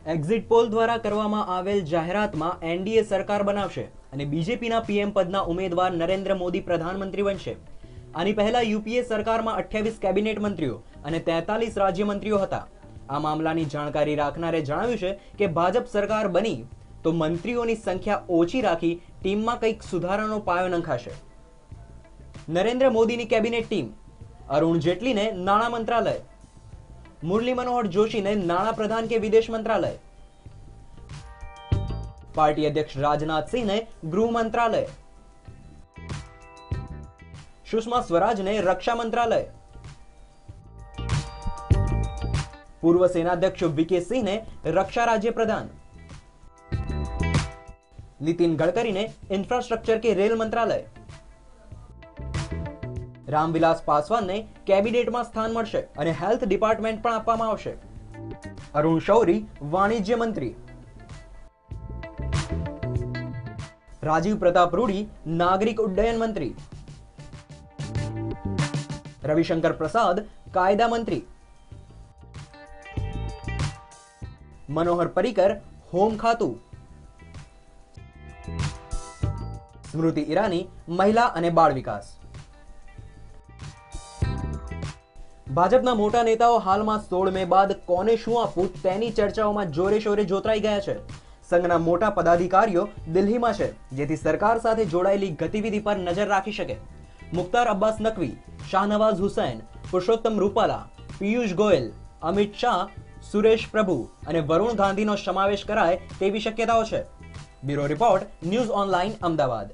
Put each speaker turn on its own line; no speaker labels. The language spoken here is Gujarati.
એક્ઝિટ પોલ દ્વારા કરવામાં આવેલ જાહેરાતમાં એનડીએ સરકાર બનાવશે અને બીજેપીના પીએમ પદના ઉમેદવાર નરેન્દ્ર મોદી પ્રધાનમંત્રી બનશે। આની પહેલા યુપીએ સરકારમાં 28 કેબિનેટ મંત્રીઓ અને 43 રાજ્યમંત્રીઓ હતા। આ મામલાની જાણકારી રાખનારે જણાવ્યું છે કે ભાજપ સરકાર બની તો મંત્રીઓની સંખ્યા ઓછી રાખી ટીમમાં કંઈક સુધારાનો પાયો નંખાશે। નરેન્દ્ર મોદીની કેબિનેટ ટીમ: અરુણ જેટલીને નાણાં મંત્રાલય, मुरली मनोहर जोशी ने नाणा प्रधान के विदेश मंत्रालय, पार्टी अध्यक्ष राजनाथ सिंह ने गृह मंत्रालय, सुषमा स्वराज ने रक्षा मंत्रालय, पूर्व सेनाध्यक्ष वीके सिंह ने रक्षा राज्य प्रधान, नितिन गडकरी ने इंफ्रास्ट्रक्चर के रेल मंत्रालय, रामविलास पासवान ने कैबिनेट में स्थान मळशे अने हेल्थ डिपार्टमेंट पण आपवामां आवशे। अरुण शौरी वाणिज्य मंत्री, राजीव प्रताप रूडी नागरिक उड्डयन मंत्री, रविशंकर प्रसाद कायदा मंत्री, मनोहर पर्रिकर होम खातु, स्मृति ईरानी महिला अने बाळ विकास। ભાજપના મોટા નેતાઓ હાલમાં 16 મે બાદ કોને શું આપવું તેની ચર્ચાઓમાં જોરે શોરે જોતરાઈ ગયા છે। સંઘના મોટા પદાધિકારીઓ દિલ્હીમાં છે, જેથી સરકાર સાથે જોડાયેલી ગતિવિધિ પર નજર રાખી શકે। મુખ્તાર અબ્બાસ નકવી, શાહનવાઝ હુસૈન, પુરુષોત્તમ રૂપાલા, પિયુષ ગોયલ, અમિત શાહ, સુરેશ પ્રભુ અને વરુણ ગાંધીનો સમાવેશ કરાય તેવી શક્યતાઓ છે। Bureau report, news online, Ahmedabad.